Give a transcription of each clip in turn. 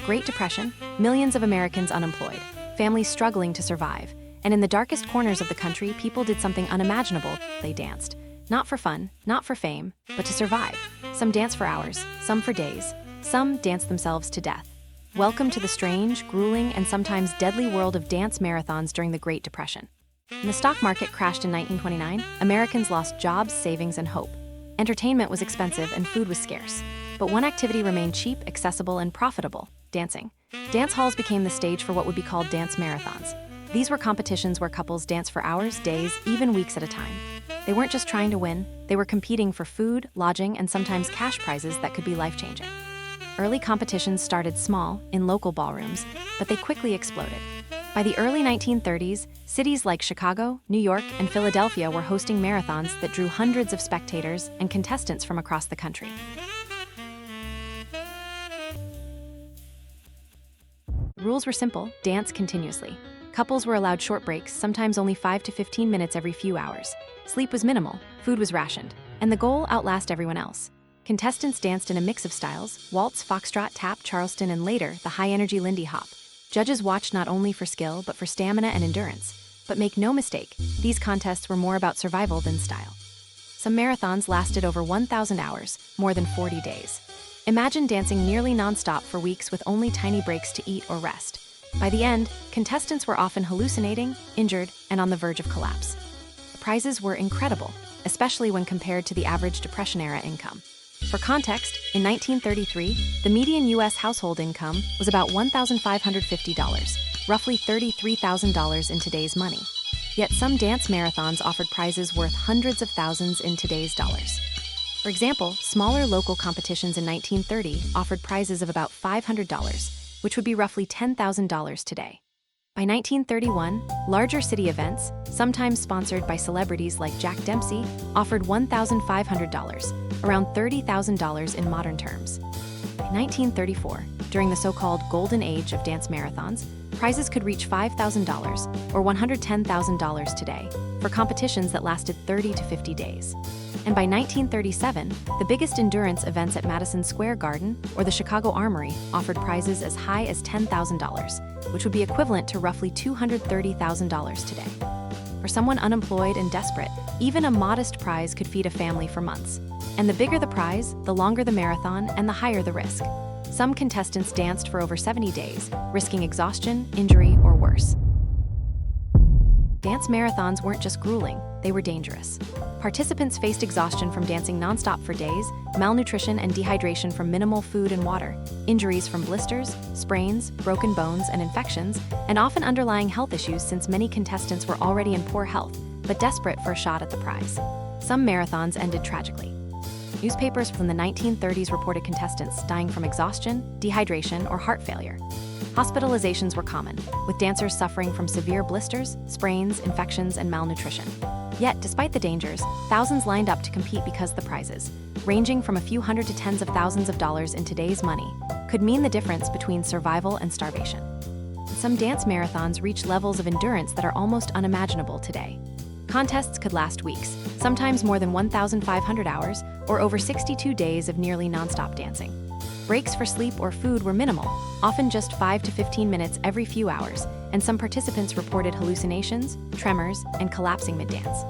Great Depression, millions of Americans unemployed, families struggling to survive, and in the darkest corners of the country, people did something unimaginable. They danced. Not for fun, not for fame, but to survive. Some danced for hours, some for days, some danced themselves to death. Welcome to the strange, grueling, and sometimes deadly world of dance marathons during the Great Depression. When the stock market crashed in 1929, Americans lost jobs, savings, and hope. Entertainment was expensive and food was scarce. But one activity remained cheap, accessible, and profitable: dancing. Dance halls became the stage for what would be called dance marathons. These were competitions where couples danced for hours, days, even weeks at a time. They weren't just trying to win, they were competing for food, lodging, and sometimes cash prizes that could be life-changing. Early competitions started small, in local ballrooms, but they quickly exploded. By the early 1930s, cities like Chicago, New York, and Philadelphia were hosting marathons that drew hundreds of spectators and contestants from across the country. Rules were simple: dance continuously. Couples were allowed short breaks, sometimes only 5 to 15 minutes every few hours. Sleep was minimal, food was rationed, and the goal: outlast everyone else. Contestants danced in a mix of styles: waltz, foxtrot, tap, Charleston, and later, the high-energy Lindy Hop. Judges watched not only for skill, but for stamina and endurance. But make no mistake, these contests were more about survival than style. Some marathons lasted over 1,000 hours, more than 40 days. Imagine dancing nearly nonstop for weeks with only tiny breaks to eat or rest. By the end, contestants were often hallucinating, injured, and on the verge of collapse. The prizes were incredible, especially when compared to the average Depression-era income. For context, in 1933, the median U.S. household income was about $1,550, roughly $33,000 in today's money. Yet some dance marathons offered prizes worth hundreds of thousands in today's dollars. For example, smaller local competitions in 1930 offered prizes of about $500, which would be roughly $10,000 today. By 1931, larger city events, sometimes sponsored by celebrities like Jack Dempsey, offered $1,500, around $30,000 in modern terms. In 1934, during the so-called golden age of dance marathons, prizes could reach $5,000 or $110,000 today for competitions that lasted 30 to 50 days. And by 1937, the biggest endurance events at Madison Square Garden or the Chicago Armory offered prizes as high as $10,000, which would be equivalent to roughly $230,000 today. For someone unemployed and desperate, even a modest prize could feed a family for months. And the bigger the prize, the longer the marathon, and the higher the risk. Some contestants danced for over 70 days, risking exhaustion, injury, or worse. Dance marathons weren't just grueling, they were dangerous. Participants faced exhaustion from dancing nonstop for days, malnutrition and dehydration from minimal food and water, injuries from blisters, sprains, broken bones, and infections, and often underlying health issues since many contestants were already in poor health, but desperate for a shot at the prize. Some marathons ended tragically. Newspapers from the 1930s reported contestants dying from exhaustion, dehydration, or heart failure. Hospitalizations were common, with dancers suffering from severe blisters, sprains, infections, and malnutrition. Yet, despite the dangers, thousands lined up to compete because the prizes, ranging from a few hundred to tens of thousands of dollars in today's money, could mean the difference between survival and starvation. Some dance marathons reach levels of endurance that are almost unimaginable today. Contests could last weeks, sometimes more than 1,500 hours, or over 62 days of nearly nonstop dancing. Breaks for sleep or food were minimal, often just 5 to 15 minutes every few hours, and some participants reported hallucinations, tremors, and collapsing mid-dance.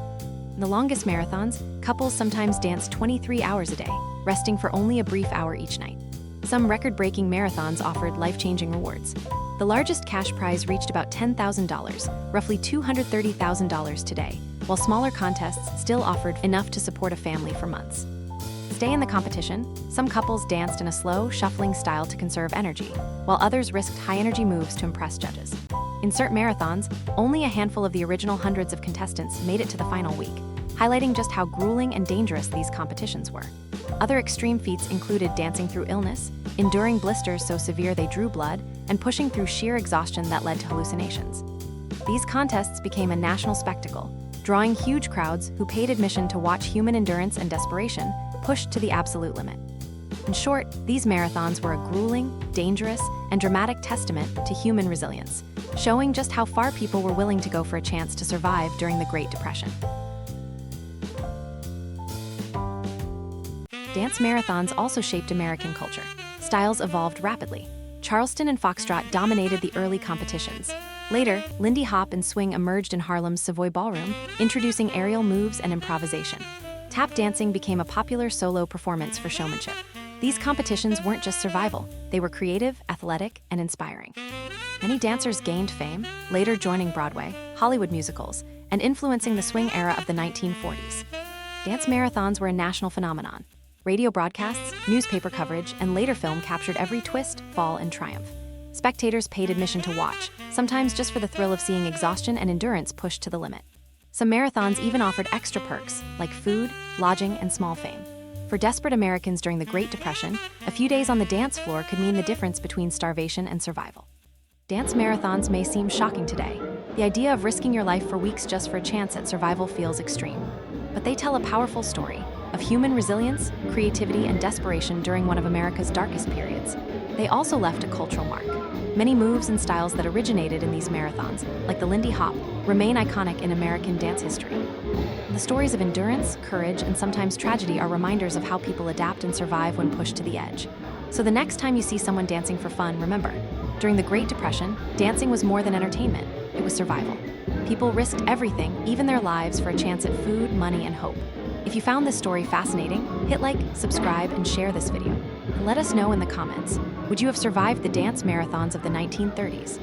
In the longest marathons, couples sometimes danced 23 hours a day, resting for only a brief hour each night. Some record-breaking marathons offered life-changing rewards. The largest cash prize reached about $10,000, roughly $230,000 today, while smaller contests still offered enough to support a family for months. Stay in the competition, some couples danced in a slow, shuffling style to conserve energy, while others risked high-energy moves to impress judges. In certain marathons, only a handful of the original hundreds of contestants made it to the final week, highlighting just how grueling and dangerous these competitions were. Other extreme feats included dancing through illness, enduring blisters so severe they drew blood, and pushing through sheer exhaustion that led to hallucinations. These contests became a national spectacle, drawing huge crowds who paid admission to watch human endurance and desperation pushed to the absolute limit. In short, these marathons were a grueling, dangerous, and dramatic testament to human resilience, showing just how far people were willing to go for a chance to survive during the Great Depression. Dance marathons also shaped American culture. Styles evolved rapidly. Charleston and foxtrot dominated the early competitions. Later, Lindy Hop and swing emerged in Harlem's Savoy Ballroom, introducing aerial moves and improvisation. Tap dancing became a popular solo performance for showmanship. These competitions weren't just survival, they were creative, athletic, and inspiring. Many dancers gained fame, later joining Broadway, Hollywood musicals, and influencing the swing era of the 1940s. Dance marathons were a national phenomenon. Radio broadcasts, newspaper coverage, and later film captured every twist, fall, and triumph. Spectators paid admission to watch, sometimes just for the thrill of seeing exhaustion and endurance pushed to the limit. Some marathons even offered extra perks, like food, lodging, and small fame. For desperate Americans during the Great Depression, a few days on the dance floor could mean the difference between starvation and survival. Dance marathons may seem shocking today. The idea of risking your life for weeks just for a chance at survival feels extreme. But they tell a powerful story of human resilience, creativity, and desperation during one of America's darkest periods. They also left a cultural mark. Many moves and styles that originated in these marathons, like the Lindy Hop, remain iconic in American dance history. The stories of endurance, courage, and sometimes tragedy are reminders of how people adapt and survive when pushed to the edge. So the next time you see someone dancing for fun, remember, during the Great Depression, dancing was more than entertainment, it was survival. People risked everything, even their lives, for a chance at food, money, and hope. If you found this story fascinating, hit like, subscribe, and share this video. And let us know in the comments, would you have survived the dance marathons of the 1930s?